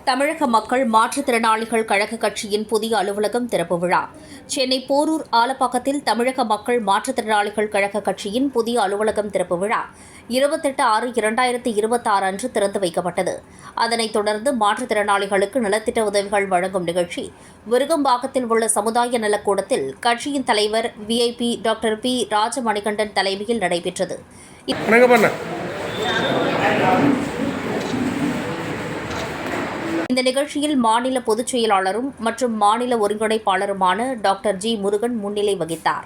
தமிழக மக்கள் மாற்றுத்திறனாளிகள் கழக கட்சியின் புதிய அலுவலகம் திறப்பு விழா. சென்னை போரூர் ஆலப்பாக்கத்தில் தமிழக மக்கள் மாற்றுத்திறனாளிகள் கழக கட்சியின் புதிய அலுவலகம் திறப்பு விழா 28/6/2026 அன்று திறந்து வைக்கப்பட்டது. அதனைத் தொடர்ந்து மாற்றுத்திறனாளிகளுக்கு நலத்திட்ட உதவிகள் வழங்கும் நிகழ்ச்சி விருகம்பாக்கத்தில் உள்ள சமுதாய நலக்கூடத்தில் கட்சியின் தலைவர் VIP டாக்டர் பி. ராஜமணிகண்டன் தலைமையில் நடைபெற்றது. இந்த நிகழ்ச்சியில் மாநில பொதுச் செயலாளரும் மற்றும் மாநில ஒருங்கிணைப்பாளருமான டாக்டர் ஜி. முருகன் முன்னிலை வகித்தார்.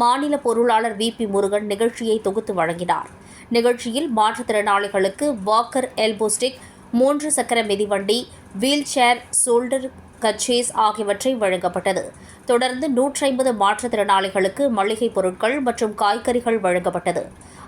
மாநில பொருளாளர் VP முருகன் நிகழ்ச்சியை தொகுத்து வழங்கினார். நிகழ்ச்சியில் மாற்றுத்திறனாளிகளுக்கு வாக்கர் எல்போ ஸ்டிக், 3 சக்கர மிதிவண்டி, வீல் சேர், ஷோல்டர் கச்சேஸ் ஆகியவற்றை வழங்கப்பட்டது. தொடர்ந்து 150 மாற்றுத்திறனாளிகளுக்கு மளிகைப் பொருட்கள் மற்றும் காய்கறிகள் வழங்கப்பட்டது.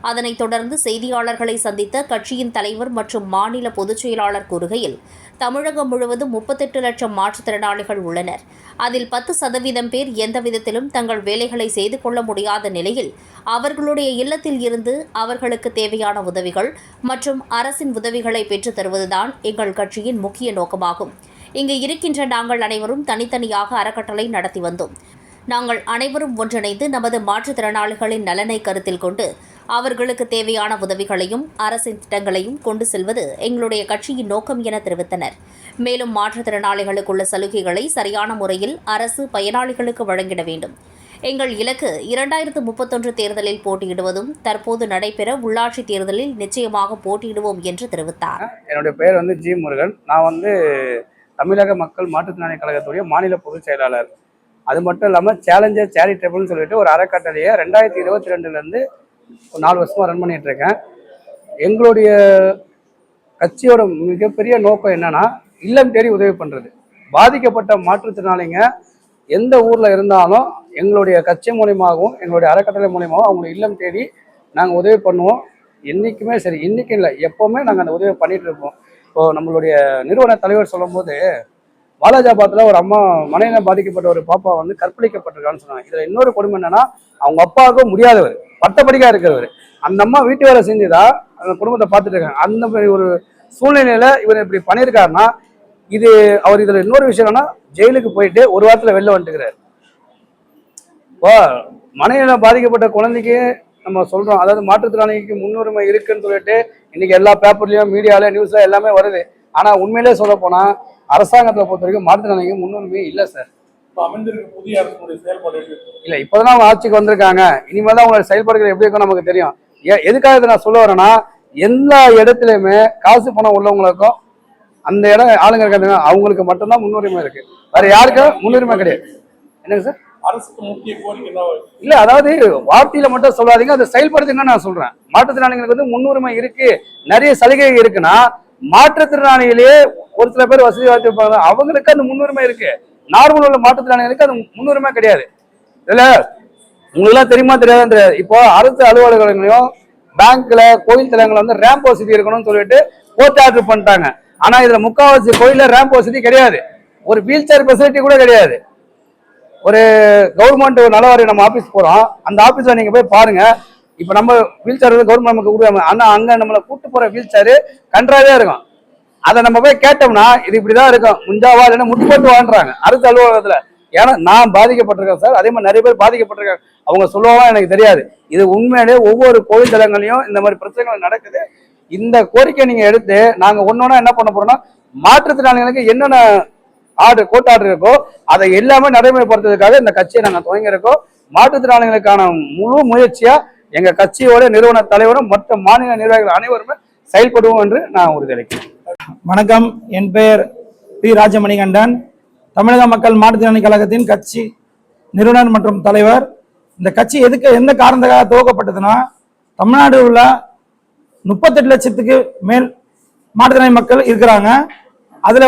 அதனைத் தொடர்ந்து செய்தியாளர்களை சந்தித்த கட்சியின் தலைவர் மற்றும் மாநில பொதுச் செயலாளர் கூறுகையில், தமிழகம் முழுவதும் 38 லட்சம் மாற்றுத்திறனாளிகள் உள்ளனர். அதில் 10% பேர் எந்தவிதத்திலும் தங்கள் வேலைகளை செய்து கொள்ள முடியாத நிலையில் அவர்களுடைய இல்லத்தில் இருந்து அவர்களுக்கு தேவையான உதவிகள் மற்றும் அரசின் உதவிகளை பெற்றுத் தருவதுதான் எங்கள் கட்சியின் முக்கிய நோக்கமாகும். இங்கு இருக்கின்ற நாங்கள் அனைவரும் தனித்தனியாக அறக்கட்டளை நடத்தி வந்தோம். நாங்கள் அனைவரும் ஒன்றிணைந்து நமது மாற்றுத்திறனாளிகளின் நலனை கருத்தில் கொண்டு அவர்களுக்கு தேவையான உதவிகளையும் அரசின் திட்டங்களையும் கொண்டு செல்வது எங்களுடைய கட்சியின் நோக்கம் என தெரிவித்தனர். மேலும் மாற்றுத்திறனாளிகளுக்குள்ள சலுகைகளை சரியான முறையில் அரசு பயனாளிகளுக்கு வழங்கிட வேண்டும். எங்கள் இலக்கு 2031 தேர்தலில் போட்டியிடுவதும் தற்போது நடைபெற உள்ளாட்சி தேர்தலில் நிச்சயமாக போட்டியிடுவோம் என்று தெரிவித்தார். என்னுடைய பெயர் ஜி. முருகன். நான் தமிழக மக்கள் மாற்றுத்திறனாளி கழகத்துடைய மாநில பொதுச் செயலாளர். அது மட்டும் இல்லாமல் சேலஞ்சர் சேரிட்டபிள்னு சொல்லிட்டு ஒரு அறக்கட்டளையை 2022 4 வருஷமா ரன் பண்ணிட்டு இருக்கேன். எங்களுடைய கட்சியோட மிகப்பெரிய நோக்கம் என்னன்னா, இல்லம் தேடி உதவி பண்றது. பாதிக்கப்பட்ட மாற்றுத்திறனாளிங்க எந்த ஊர்ல இருந்தாலும் எங்களுடைய கட்சி மூலியமாகவும் எங்களுடைய அறக்கட்டளை மூலியமாகவும் அவங்களுக்கு இல்லம் தேடி நாங்கள் உதவி பண்ணுவோம். என்னைக்குமே சரி, இன்னைக்கு இல்லை, எப்பவுமே நாங்கள் அந்த உதவி பண்ணிட்டு இருப்போம். இப்போ நம்மளுடைய நிறுவன தலைவர் சொல்லும் போது, வாலாஜாபாத்தில் ஒரு அம்மா மனையில பாதிக்கப்பட்ட ஒரு பாப்பா கற்பழிக்கப்பட்டிருக்கான்னு சொன்னாங்க. இதுல இன்னொரு கொடுமை என்னன்னா, அவங்க அப்பாவுக்கும் முடியாதவர், பட்டப்படிக்கா இருக்கிறவர். அந்த அம்மா வீட்டு வேலை செஞ்சுதான் அந்த குடும்பத்தை பார்த்துட்டு இருக்காங்க. அந்த மாதிரி ஒரு சூழ்நிலையில இவர் இப்படி பண்ணியிருக்காருன்னா, அவர் இதுல இன்னொரு விஷயம் என்னன்னா, ஜெயிலுக்கு போயிட்டு ஒரு வாரத்துல வெளில வந்துட்டுக்கிறாரு. இப்போ மனையில பாதிக்கப்பட்ட குழந்தைக்கு நம்ம சொல்றோம், அதாவது மாற்றுத்திறனாளிக்கு முன்னுரிமை இருக்குன்னு சொல்லிட்டு இன்னைக்கு எல்லா பேப்பர்லயும் மீடியால நியூஸ்ல எல்லாமே வருது. ஆனா உண்மையிலே சொல்ல போனா அரசாங்கத்தை பொறுத்த வரைக்கும் மாற்றுத்திறனாளிக்கு முன்னுரிமை இல்லை சார். இல்ல, இப்பதான் அவங்க ஆட்சிக்கு வந்திருக்காங்க. இனிமேல் தான் அவங்களோட செயல்பாடுகள் எப்படி இருக்கும் நமக்கு தெரியும். எதுக்காக இதை நான் சொல்ல வரேன்னா, எல்லா இடத்துலயுமே காசு பணம் உள்ளவங்களுக்கும் அந்த இடம் ஆளுங்க இருக்காங்க, அவங்களுக்கு மட்டும்தான் முன்னுரிமை இருக்கு. வேற யாருக்கும் முன்னுரிமை கிடையாது. என்னங்க சார்? அரசுக்கு முக்கிய கோரிக்கை இல்ல, அதாவது வார்த்தையில மட்டும் சொல்லாதீங்க, அதை செயல்படுத்துங்க. நான் சொல்றேன், மாற்றுத்திறனாளிகளுக்கு முன்னுரிமை இருக்கு, நிறைய சலுகை இருக்குன்னா, மாற்றுத்திறனாளிகளே ஒரு சில பேர் வசதி வாய்ப்பு இருப்பாங்க, அவங்களுக்கு அந்த முன்னுரிமை இருக்கு. நார்மல் உள்ள மாற்றுத்திறனாளிகளுக்கு அது முன்னுரிமை கிடையாது. இதுல உங்களுக்கு எல்லாம் தெரியுமா தெரியாது, இப்போ அரசு அலுவலகங்களையும் பேங்க்ல கோயில் தலங்களை ரேம்ப் வசதி இருக்கணும்னு சொல்லிட்டு கோர்ட் ஆர்டர் பண்ணிட்டாங்க. ஆனா இதுல முக்காவாசி கோயில ரேம்ப் வசதி கிடையாது, ஒரு வீல் சேர் ஃபெசிலிட்டி கூட கிடையாது. ஒரு கவர்மெண்ட் நலவாரி நம்ம ஆபீஸ் போறோம், அந்த ஆபீஸ்ல நீங்க போய் பாருங்க. இப்ப நம்ம வீல் சேர் கவர்மெண்ட் நமக்கு கொடுக்காம, ஆனா அங்க நம்மளை கூட்டு போற வீல் சேரு கன்றாவே இருக்கும். அதை நம்ம போய் கேட்டோம்னா இது இப்படிதான் இருக்கும், முஞ்சாவா இல்லைன்னா முட்டு போட்டு வாழ்றாங்க அரசு அலுவலகத்துல. ஏன்னா நான் பாதிக்கப்பட்டிருக்கேன் சார், அதே மாதிரி நிறைய பேர் பாதிக்கப்பட்டிருக்காங்க. அவங்க சொல்லுவாங்க எனக்கு தெரியாது. இது உண்மையிலே ஒவ்வொரு கோயில் தலங்களையும் இந்த மாதிரி பிரச்சனைகள் நடக்குது. இந்த கோரிக்கை நீங்க எடுத்து நாங்க ஒன்னொன்னா என்ன பண்ண போறோம்னா, மாற்றுத்திறனாளிகளுக்கு என்னென்ன கோர்ட் ஆர்டர் இருக்கோ அதை எல்லாமே நடைமுறைப்படுத்துறதுக்காக இந்த கட்சியை நாங்க துவங்கியிருக்கோம். மாற்றுத்திறனாளிகளுக்கான முழு முயற்சியா எங்க கட்சியோட நிறுவன தலைவரும் மற்ற மாநில நிர்வாகிகள் அனைவருமே செயல்படுவோம் என்று நான் உறுதியளிக்கிறேன். வணக்கம், என் பெயர் பி. ராஜமணிகண்டன், தமிழக மக்கள் மாற்றுத்திறனாளி கழகத்தின் கட்சி நிறுவனர் மற்றும் தலைவர். இந்த கட்சி எந்த காரணத்துக்காக துவக்கப்பட்டதுன்னா, தமிழ்நாடு உள்ள 38 லட்சத்துக்கு மேல் மாற்றுத்திறனாளி மக்கள் இருக்கிறாங்க. அதுல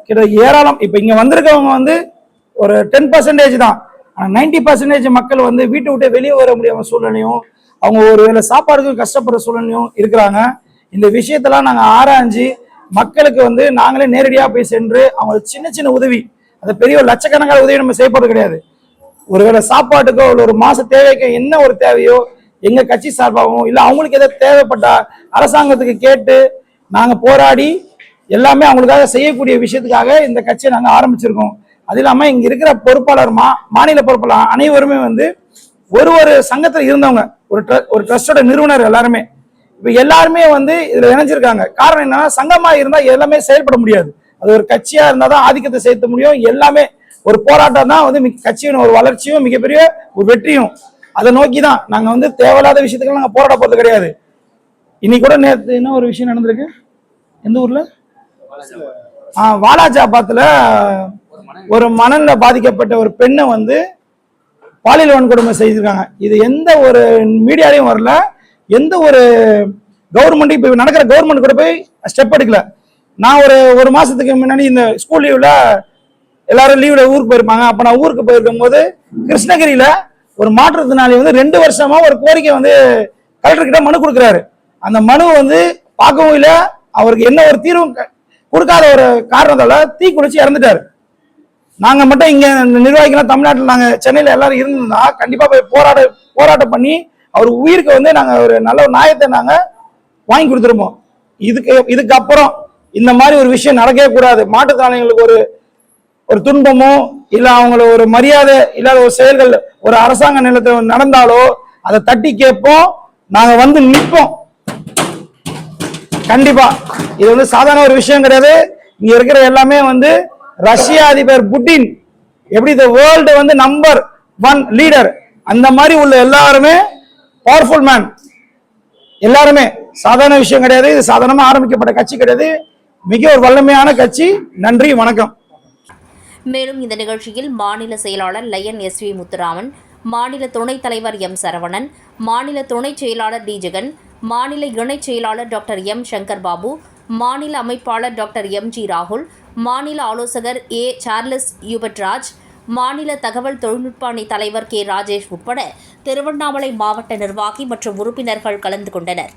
கிட்ட ஏராளம், இப்ப இங்க வந்திருக்கவங்க ஒரு 10% தான். ஆனா 90% மக்கள் வீட்டை விட்டு வெளியே வர முடியாம சூழ்நிலையும், அவங்க ஒரு வேளை சாப்பாடுக்கு கஷ்டப்படுற சூழ்நிலையும் இருக்கிறாங்க. இந்த விஷயத்தெல்லாம் நாங்க ஆராய்ஞ்சு மக்களுக்கு நாங்களே நேரடியாக போய் சென்று அவங்களுக்கு சின்ன சின்ன உதவி, அது பெரிய லட்சக்கணக்கான உதவி நம்ம செய்யப்படுறது கிடையாது. ஒருவேளை சாப்பாட்டுக்கோ இல்லை ஒரு மாச தேவைக்கோ என்ன ஒரு தேவையோ எங்க கட்சி சார்பாகவும் இல்லை அவங்களுக்கு எதாவது தேவைப்பட்டா அரசாங்கத்துக்கு கேட்டு நாங்க போராடி எல்லாமே அவங்களுக்காக செய்யக்கூடிய விஷயத்துக்காக இந்த கட்சியை நாங்கள் ஆரம்பிச்சிருக்கோம். அது இல்லாமல் இங்கே இருக்கிற பொறுப்பாளர் மாநில பொறுப்பாளர் அனைவருமே வந்து ஒரு சங்கத்தில் இருந்தவங்க, ஒரு ட்ரஸ்டோட நிறுவனர் எல்லாருமே. இப்போ எல்லாருமே வந்து இதில் இணைஞ்சிருக்காங்க. காரணம் என்னன்னா, சங்கமாக இருந்தால் எல்லாமே செயல்பட முடியாது. அது ஒரு கட்சியாக இருந்தால் தான் ஆதிக்கத்தை செலுத்த முடியும். எல்லாமே ஒரு போராட்டம் தான் வந்து கட்சியின் ஒரு வளர்ச்சியும் மிகப்பெரிய ஒரு வெற்றியும். அதை நோக்கி தான் நாங்கள் வந்து தேவையில்லாத விஷயத்துக்கு நாங்கள் போராட போகிறது கிடையாது. இன்னைக்கு கூட நேற்று என்ன ஒரு விஷயம் நடந்திருக்கு, எந்த ஊர்ல, வாலாஜாபாத்தில் ஒரு மணல்ல பாதிக்கப்பட்ட ஒரு பெண்ணை வந்து பாலியல் வன்கொடுமை செய்திருக்காங்க. இது எந்த ஒரு மீடியாலையும் வரல, எந்த ஒரு கவர்மெண்ட் இப்போ நடக்கிற கவர்மெண்ட் கூட போய் ஸ்டெப் எடுக்கல. நான் ஒரு மாசத்துக்கு முன்னாடி இந்த ஸ்கூல் லீவ்ல எல்லாரும் லீவ்ல ஊருக்கு போயிருப்பாங்க. அப்ப நான் ஊருக்கு போயிருக்கும் போது கிருஷ்ணகிரியில ஒரு மாற்றுத்திறனாளி வந்து 2 வருஷமா ஒரு கோரிக்கை வந்து கலெக்டர் கிட்ட மனு கொடுக்குறாரு. அந்த மனு வந்து பார்க்கவும் இல்லை, அவருக்கு என்ன ஒரு தீர்வும் கொடுக்காத ஒரு காரணத்தால தீ குளிச்சு இறந்துட்டாரு. நாங்க மட்டும் இங்க நிர்வாகிகள் தமிழ்நாட்டில் நாங்க சென்னையில எல்லாரும் இருந்திருந்தா கண்டிப்பா போய் போராட்டம் பண்ணி அவர் உயிருக்கு வந்து நாங்க ஒரு நல்ல ஒரு நியாயத்தை நாங்க வாங்கி கொடுத்துருப்போம். இதுக்கப்புறம் இந்த மாதிரி ஒரு விஷயம் நடக்கவே கூடாது. மாற்றுத்திறனாளிகளுக்கு ஒரு துன்பமோ இல்ல அவங்கள ஒரு மரியாதை இல்லாத ஒரு செயல்கள் ஒரு அரசாங்க நிலத்தில் நடந்தாலோ அதை தட்டி கேட்போம், நாங்க வந்து நிற்போம். கண்டிப்பா இது வந்து சாதாரண ஒரு விஷயம் கிடையாது. இங்க இருக்கிற எல்லாமே வந்து ரஷ்ய அதிபர் புட்டின் எப்படி இந்த வேர்ல்டு வந்து நம்பர் 1 லீடர், அந்த மாதிரி உள்ள எல்லாருமே பவர்ஃபுல் மேன். எல்லாருமே சாதாரண விஷயம் கிடையாது. இது சாதாரணமா ஆரம்பிக்கப்பட்ட கட்சி கிடையாது, மிக ஒரு வல்லமையான கட்சி. நன்றி, வணக்கம். மேலும் இந்த நிகழ்ச்சியில் மாநில செயலாளர் லயன் SV முத்துராமன், மாநில துணைத் தலைவர் M சரவணன், மாநில துணைச் செயலாளர் D ஜெகன், மாநில இணைச் செயலாளர் டாக்டர் M சங்கர் பாபு, மாநில அமைப்பாளர் டாக்டர் MG ராகுல், மாநில ஆலோசகர் A சார்லஸ் யூபட்ராஜ், மாநில தகவல் தொழில்நுட்ப அணி தலைவர் K ராஜேஷ் உட்பட திருவண்ணாமலை மாவட்ட நிர்வாகி மற்றும் உறுப்பினர்கள் கலந்து கொண்டனர்.